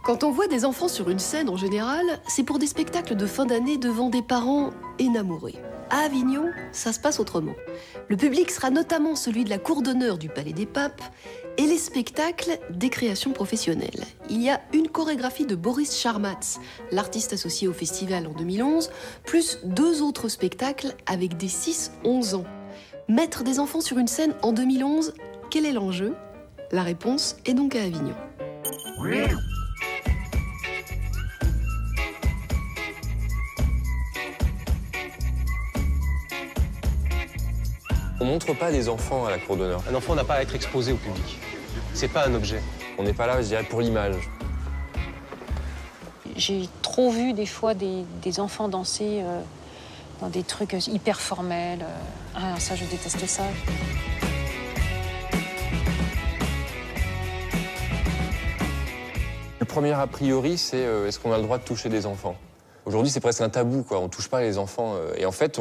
Quand on voit des enfants sur une scène, en général, c'est pour des spectacles de fin d'année devant des parents énamourés. À Avignon, ça se passe autrement. Le public sera notamment celui de la cour d'honneur du Palais des Papes et les spectacles des créations professionnelles. Il y a une chorégraphie de Boris Charmatz, l'artiste associé au festival en 2011, plus 2 autres spectacles avec des 6-11 ans. Mettre des enfants sur une scène en 2011, quel est l'enjeu? La réponse est donc à Avignon. On montre pas des enfants à la cour d'honneur. Un enfant n'a pas à être exposé au public. C'est pas un objet. On n'est pas là, je dirais, pour l'image. J'ai trop vu des fois des enfants danser dans des trucs hyper formels. Ah, ça, je déteste ça. Le premier a priori, c'est est-ce qu'on a le droit de toucher des enfants? Aujourd'hui, c'est presque un tabou, quoi. On ne touche pas les enfants. Et en fait,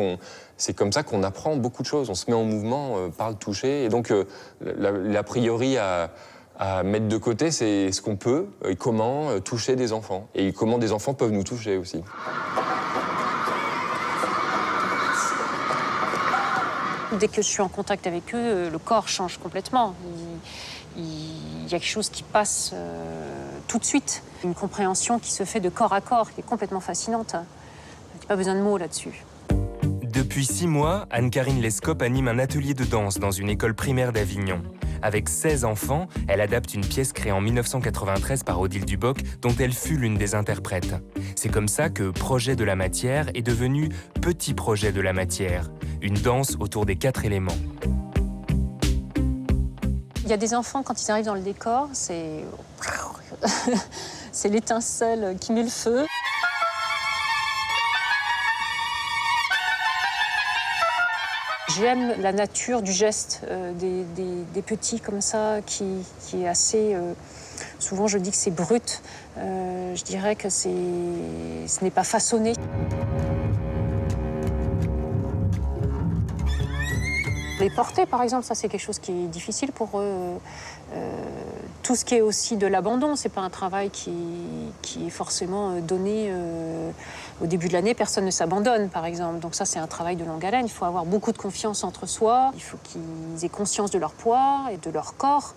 c'est comme ça qu'on apprend beaucoup de choses. On se met en mouvement par le toucher. Et donc, l'a priori à mettre de côté, c'est ce qu'on peut et comment toucher des enfants. Et comment des enfants peuvent nous toucher aussi. Dès que je suis en contact avec eux, le corps change complètement. Il y a quelque chose qui passe tout de suite. Une compréhension qui se fait de corps à corps, qui est complètement fascinante. Il n'y a pas besoin de mots là-dessus. Depuis 6 mois, Anne-Carine Lescope anime un atelier de danse dans une école primaire d'Avignon. Avec 16 enfants, elle adapte une pièce créée en 1993 par Odile Duboc, dont elle fut l'une des interprètes. C'est comme ça que Projet de la matière est devenu Petit projet de la matière, une danse autour des 4 éléments. Il y a des enfants, quand ils arrivent dans le décor, c'est l'étincelle qui met le feu. J'aime la nature du geste des petits comme ça, qui est assez... souvent, je dis que c'est brut. Je dirais que ce n'est pas façonné. Les porter, par exemple, ça, c'est quelque chose qui est difficile pour eux. Tout ce qui est aussi de l'abandon, c'est pas un travail qui est forcément donné au début de l'année. Personne ne s'abandonne, par exemple. Donc ça, c'est un travail de longue haleine. Il faut avoir beaucoup de confiance entre soi. Il faut qu'ils aient conscience de leur poids et de leur corps,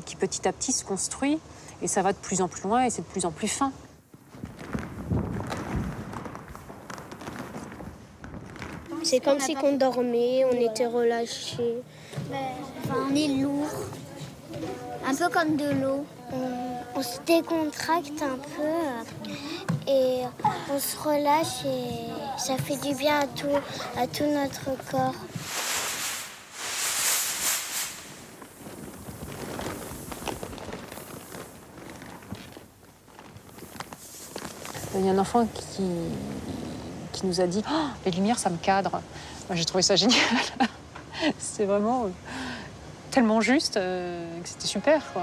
qui petit à petit se construit. Et ça va de plus en plus loin et c'est de plus en plus fin. C'est comme si on dormait, on était relâchés. On est lourd, un peu comme de l'eau. On se décontracte un peu et on se relâche et ça fait du bien à tout notre corps. Il y a un enfant qui nous a dit « Oh, les lumières, ça me cadre ». J'ai trouvé ça génial. C'est vraiment tellement juste que c'était super, quoi.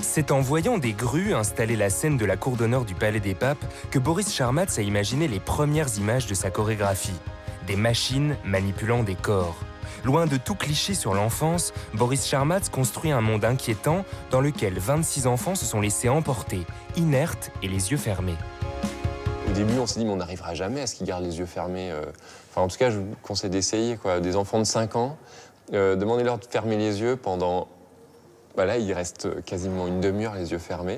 C'est en voyant des grues installer la scène de la cour d'honneur du Palais des Papes que Boris Charmatz a imaginé les premières images de sa chorégraphie. Des machines manipulant des corps. Loin de tout cliché sur l'enfance, Boris Charmatz construit un monde inquiétant dans lequel 26 enfants se sont laissés emporter, inertes et les yeux fermés. Au début, on s'est dit, mais on n'arrivera jamais à ce qu'ils gardent les yeux fermés. Enfin, en tout cas, je vous conseille d'essayer, quoi. Des enfants de 5 ans, demandez-leur de fermer les yeux pendant... Là, il reste quasiment une demi-heure les yeux fermés.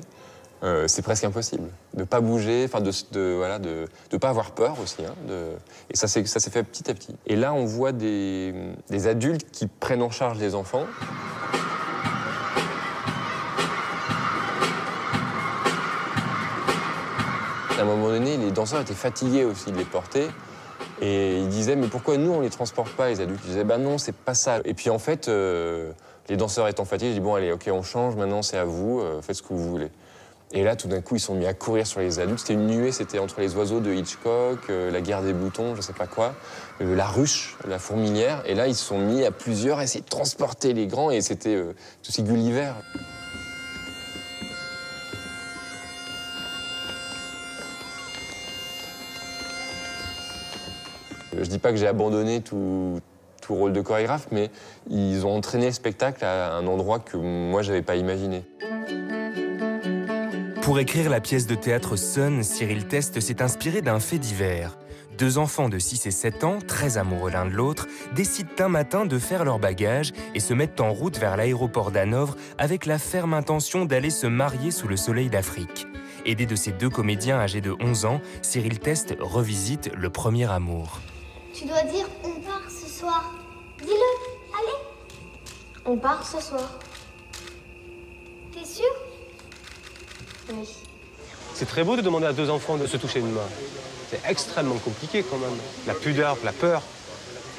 C'est presque impossible. De ne pas bouger, enfin de pas avoir peur aussi. Hein, et ça s'est fait petit à petit. Et là, on voit des adultes qui prennent en charge les enfants. À un moment donné, les danseurs étaient fatigués aussi de les porter. Et ils disaient, mais pourquoi nous, on ne les transporte pas, les adultes? Ils disaient, bah non, c'est pas ça. Et puis en fait, les danseurs étant fatigués, je dis, bon, allez, ok, on change, maintenant c'est à vous, faites ce que vous voulez. Et là, tout d'un coup, ils sont mis à courir sur les adultes. C'était une nuée, c'était entre les oiseaux de Hitchcock, la guerre des boutons, je sais pas quoi, la ruche, la fourmilière. Et là, ils se sont mis à plusieurs à essayer de transporter les grands, et c'était aussi Gulliver. Je dis pas que j'ai abandonné tout rôle de chorégraphe, mais ils ont entraîné le spectacle à un endroit que moi, j'avais pas imaginé. Pour écrire la pièce de théâtre Sun, Cyril Teste s'est inspiré d'un fait divers. 2 enfants de 6 et 7 ans, très amoureux l'un de l'autre, décident un matin de faire leur bagage et se mettent en route vers l'aéroport d'Hanovre avec la ferme intention d'aller se marier sous le soleil d'Afrique. Aidé de ses 2 comédiens âgés de 11 ans, Cyril Teste revisite le premier amour. Tu dois dire on part ce soir. Dis-le, allez. On part ce soir. T'es sûr? Oui. C'est très beau de demander à 2 enfants de se toucher une main. C'est extrêmement compliqué quand même. La pudeur, la peur,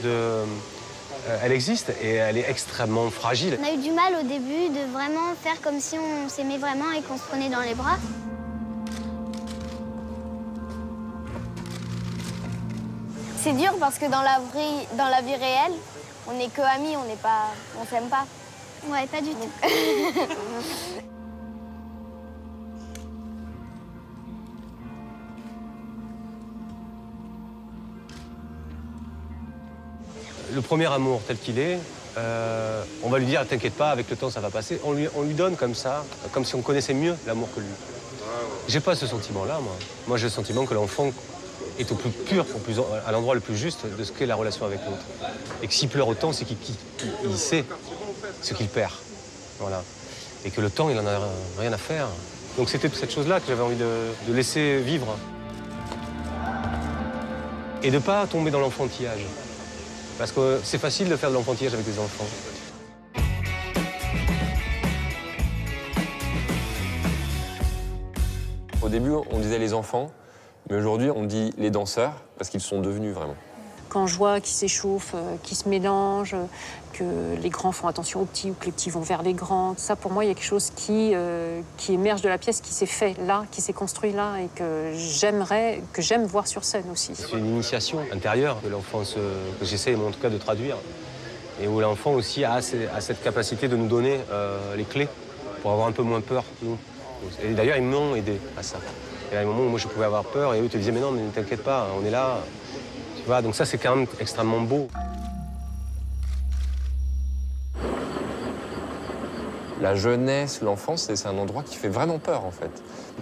elle existe et elle est extrêmement fragile. On a eu du mal au début de vraiment faire comme si on s'aimait vraiment et qu'on se prenait dans les bras. C'est dur parce que dans la vie réelle, on n'est que amis, on s'aime pas. Ouais, pas du tout. Le premier amour tel qu'il est, on va lui dire, t'inquiète pas, avec le temps ça va passer. On lui donne comme ça, comme si on connaissait mieux l'amour que lui. J'ai pas ce sentiment-là, moi. Moi, j'ai le sentiment que l'enfant est au plus pur, à l'endroit le plus juste de ce qu'est la relation avec l'autre. Et que s'il pleure autant, c'est qu'il sait ce qu'il perd. Voilà. Et que le temps, il en a rien à faire. Donc c'était cette chose-là que j'avais envie de laisser vivre. Et de pas tomber dans l'enfantillage. Parce que c'est facile de faire de l'enfantillage avec des enfants. Au début, on disait les enfants, mais aujourd'hui, on dit les danseurs, parce qu'ils sont devenus vraiment. Quand je vois qu'ils s'échauffent, qu'ils se mélangent, que les grands font attention aux petits ou que les petits vont vers les grands, ça, pour moi, il y a quelque chose qui émerge de la pièce, qui s'est fait là, qui s'est construit là et que j'aime voir sur scène aussi. C'est une initiation intérieure de l'enfance que j'essaie, en tout cas, de traduire. Et où l'enfant aussi a cette capacité de nous donner les clés pour avoir un peu moins peur, nous. Et d'ailleurs, ils m'ont aidé à ça. Il y a des moments où moi, je pouvais avoir peur et eux te disaient « Mais non, mais ne t'inquiète pas, on est là ». Tu vois, donc ça, c'est quand même extrêmement beau. La jeunesse, l'enfance, c'est un endroit qui fait vraiment peur, en fait.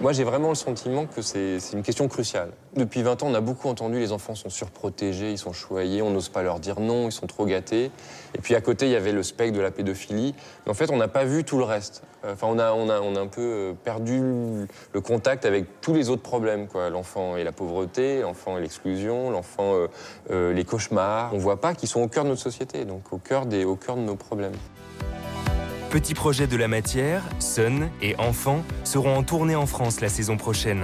Moi, j'ai vraiment le sentiment que c'est une question cruciale. Depuis 20 ans, on a beaucoup entendu les enfants sont surprotégés, ils sont choyés, on n'ose pas leur dire non, ils sont trop gâtés. Et puis à côté, il y avait le spectre de la pédophilie. Mais en fait, on n'a pas vu tout le reste. Enfin, on a un peu perdu le contact avec tous les autres problèmes, quoi. L'enfant et la pauvreté, l'enfant et l'exclusion, l'enfant les cauchemars. On ne voit pas qu'ils sont au cœur de notre société, donc au cœur de nos problèmes. Petit projet de la matière, Sun et Enfants seront en tournée en France la saison prochaine.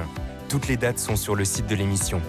Toutes les dates sont sur le site de l'émission.